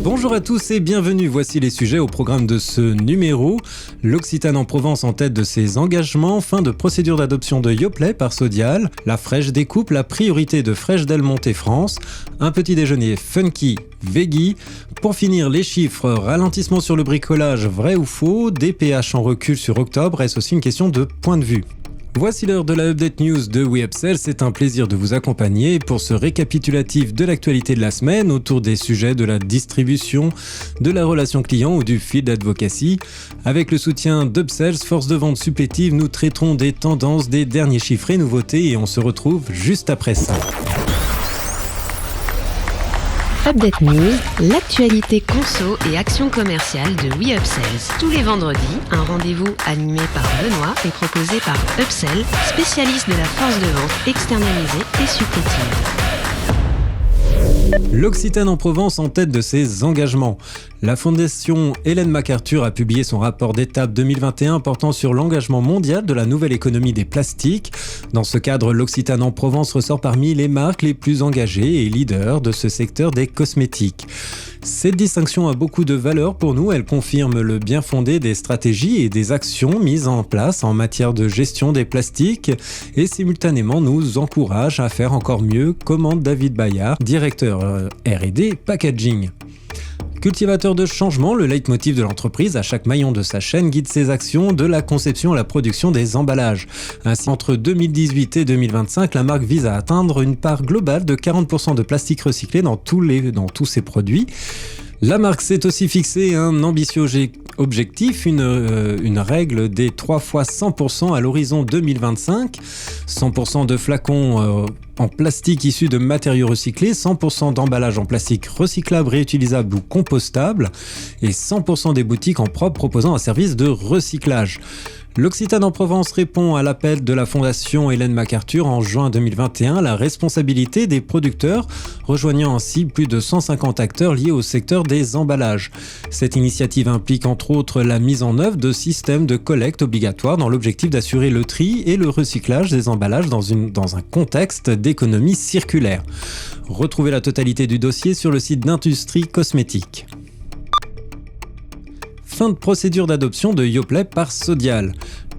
Bonjour à tous et bienvenue, voici les sujets au programme de ce numéro. L'Occitane en Provence en tête de ses engagements, fin de procédure d'adoption de Yoplait par Sodial, la fraîche découpe, la priorité de Fraîche Delmonte France, un petit déjeuner funky, veggie. Pour finir, les chiffres, ralentissement sur le bricolage, vrai ou faux, DPH en recul sur octobre, est-ce aussi une question de point de vue ? Voici l'heure de la Update News de WeUpsell, c'est un plaisir de vous accompagner pour ce récapitulatif de l'actualité de la semaine autour des sujets de la distribution, de la relation client ou du field advocacy. Avec le soutien d'Upsells, force de vente supplétive, nous traiterons des tendances, des derniers chiffres et nouveautés et on se retrouve juste après ça. Update News, l'actualité conso et action commerciale de WeUpsells. Tous les vendredis, un rendez-vous animé par Benoît et proposé par Upsell, spécialiste de la force de vente externalisée et supplétive. L'Occitane en Provence en tête de ses engagements. La fondation Ellen MacArthur a publié son rapport d'étape 2021 portant sur l'engagement mondial de la nouvelle économie des plastiques. Dans ce cadre, l'Occitane en Provence ressort parmi les marques les plus engagées et leaders de ce secteur des cosmétiques. Cette distinction a beaucoup de valeur pour nous, elle confirme le bien fondé des stratégies et des actions mises en place en matière de gestion des plastiques et simultanément nous encourage à faire encore mieux, commente David Bayard, directeur R&D Packaging. Cultivateur de changement, le leitmotiv de l'entreprise, à chaque maillon de sa chaîne, guide ses actions de la conception à la production des emballages. Ainsi, entre 2018 et 2025, la marque vise à atteindre une part globale de 40% de plastique recyclé dans tous ses produits. La marque s'est aussi fixé un ambitieux objectif, une règle des 3 fois 100% à l'horizon 2025, 100% de flacons en plastique issus de matériaux recyclés, 100% d'emballage en plastique recyclable, réutilisable ou compostable et 100% des boutiques en propre proposant un service de recyclage. L'Occitane en Provence répond à l'appel de la fondation Ellen MacArthur en juin 2021, la responsabilité des producteurs, rejoignant ainsi plus de 150 acteurs liés au secteur des emballages. Cette initiative implique entre autres la mise en œuvre de systèmes de collecte obligatoires dans l'objectif d'assurer le tri et le recyclage des emballages dans un contexte d'économie circulaire. Retrouvez la totalité du dossier sur le site d'Industrie Cosmétique. Fin de procédure d'adoption de Yoplait par Sodial.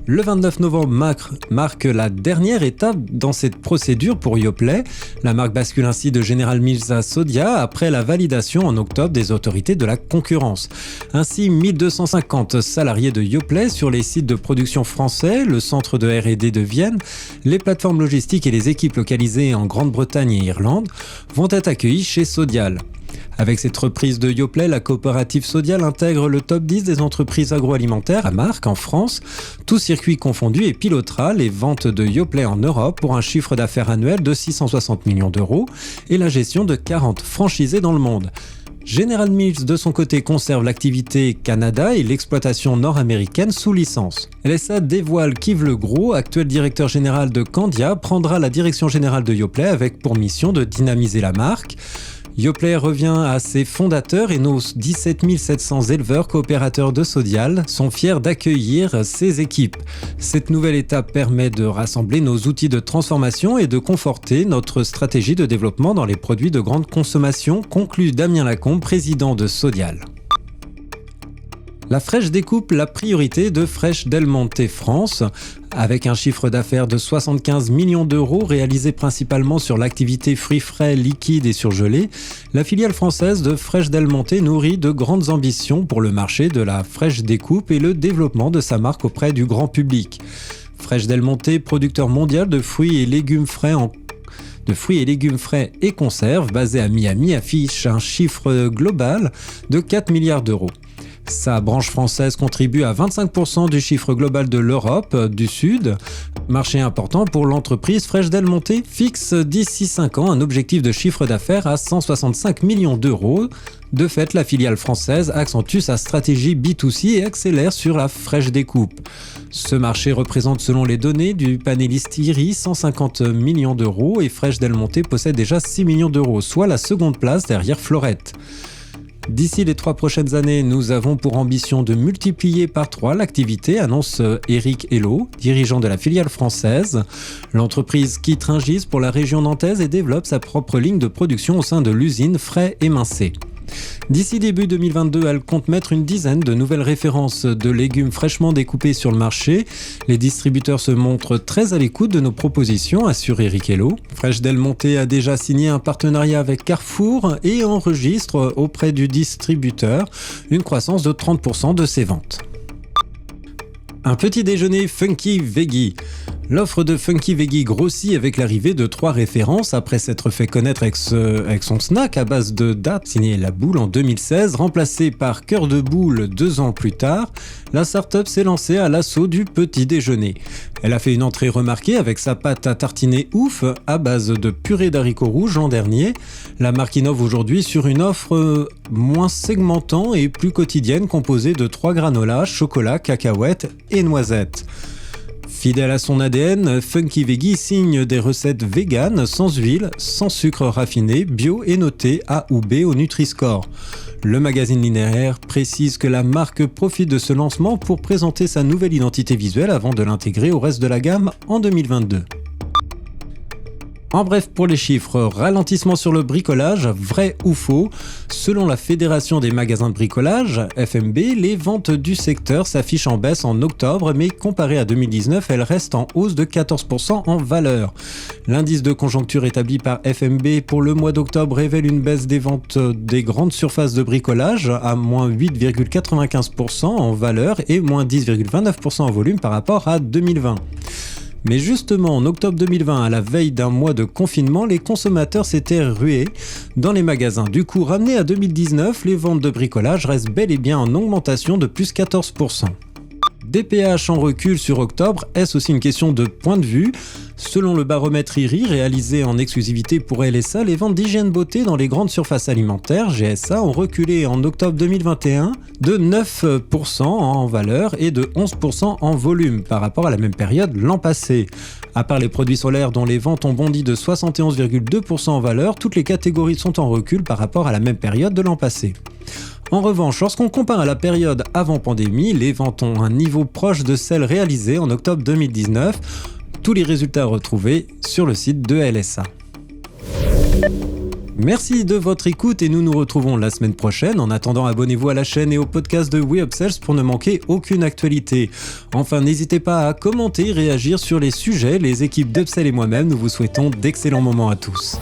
Le 29 novembre marque la dernière étape dans cette procédure pour Yoplait. La marque bascule ainsi de General Mills à Sodial après la validation en octobre des autorités de la concurrence. Ainsi, 1250 salariés de Yoplait sur les sites de production français, le centre de R&D de Vienne, les plateformes logistiques et les équipes localisées en Grande-Bretagne et Irlande vont être accueillis chez Sodial. Avec cette reprise de Yoplait, la coopérative Sodial intègre le top 10 des entreprises agroalimentaires à marque en France. Tout circuit confondu et pilotera les ventes de Yoplait en Europe pour un chiffre d'affaires annuel de 660 millions d'euros et la gestion de 40 franchisés dans le monde. General Mills, de son côté, conserve l'activité Canada et l'exploitation nord-américaine sous licence. LSA dévoile qu'Yves Legros, actuel directeur général de Candia, prendra la direction générale de Yoplait avec pour mission de dynamiser la marque. Yoplait revient à ses fondateurs et nos 17 700 éleveurs coopérateurs de Sodial sont fiers d'accueillir ses équipes. Cette nouvelle étape permet de rassembler nos outils de transformation et de conforter notre stratégie de développement dans les produits de grande consommation, conclut Damien Lacombe, président de Sodial. La fraîche découpe, la priorité de Fraîche Delmonte France. Avec un chiffre d'affaires de 75 millions d'euros réalisé principalement sur l'activité fruits frais, liquides et surgelés, la filiale française de Fraîche Delmonte nourrit de grandes ambitions pour le marché de la fraîche découpe et le développement de sa marque auprès du grand public. Fraîche Delmonte, producteur mondial de fruits et légumes frais et conserves, basé à Miami, affiche un chiffre global de 4 milliards d'euros. Sa branche française contribue à 25% du chiffre global de l'Europe du Sud. Marché important pour l'entreprise, Fraîche Delmonte fixe d'ici 5 ans un objectif de chiffre d'affaires à 165 millions d'euros. De fait, la filiale française accentue sa stratégie B2C et accélère sur la fraîche découpe. Ce marché représente, selon les données du panéliste IRI, 150 millions d'euros et Fraîche Delmonte possède déjà 6 millions d'euros, soit la seconde place derrière Florette. D'ici les 3 prochaines années, nous avons pour ambition de multiplier par 3 l'activité, annonce Éric Hello, dirigeant de la filiale française. L'entreprise quitte Rungis pour la région nantaise et développe sa propre ligne de production au sein de l'usine Frais émincé. D'ici début 2022, elle compte mettre une dizaine de nouvelles références de légumes fraîchement découpés sur le marché. Les distributeurs se montrent très à l'écoute de nos propositions, assure Eric Hello. Fresh Del Monte a déjà signé un partenariat avec Carrefour et enregistre auprès du distributeur une croissance de 30% de ses ventes. Un petit déjeuner Funky Veggie. L'offre de Funky Veggie grossit avec l'arrivée de 3 références après s'être fait connaître avec son snack à base de dattes signé La Boule en 2016, remplacé par Cœur de Boule 2 ans plus tard. La start-up s'est lancée à l'assaut du petit déjeuner. Elle a fait une entrée remarquée avec sa pâte à tartiner ouf à base de purée d'haricots rouges l'an dernier. La marque innove aujourd'hui sur une offre moins segmentant et plus quotidienne composée de 3 granolas, chocolat, cacahuètes et noisettes. Fidèle à son ADN, Funky Veggie signe des recettes véganes, sans huile, sans sucre raffiné, bio et notées A ou B au Nutri-Score. Le magazine linéaire précise que la marque profite de ce lancement pour présenter sa nouvelle identité visuelle avant de l'intégrer au reste de la gamme en 2022. En bref, pour les chiffres, ralentissement sur le bricolage, vrai ou faux? Selon la Fédération des magasins de bricolage, FMB, les ventes du secteur s'affichent en baisse en octobre, mais comparé à 2019, elles restent en hausse de 14% en valeur. L'indice de conjoncture établi par FMB pour le mois d'octobre révèle une baisse des ventes des grandes surfaces de bricolage à moins 8,95% en valeur et moins 10,29% en volume par rapport à 2020. Mais justement, en octobre 2020, à la veille d'un mois de confinement, les consommateurs s'étaient rués dans les magasins. Du coup, ramenés à 2019, les ventes de bricolage restent bel et bien en augmentation de plus 14%. DPH en recul sur octobre, est-ce aussi une question de point de vue? Selon le baromètre IRI réalisé en exclusivité pour LSA, les ventes d'hygiène beauté dans les grandes surfaces alimentaires, GSA, ont reculé en octobre 2021 de 9% en valeur et de 11% en volume par rapport à la même période l'an passé. À part les produits solaires dont les ventes ont bondi de 71,2% en valeur, toutes les catégories sont en recul par rapport à la même période de l'an passé. En revanche, lorsqu'on compare à la période avant pandémie, les ventes ont un niveau proche de celles réalisées en octobre 2019. Tous les résultats retrouvés sur le site de LSA. Merci de votre écoute et nous nous retrouvons la semaine prochaine. En attendant, abonnez-vous à la chaîne et au podcast de WeUpsells pour ne manquer aucune actualité. Enfin, n'hésitez pas à commenter, réagir sur les sujets. Les équipes d'Upsell et moi-même, nous vous souhaitons d'excellents moments à tous.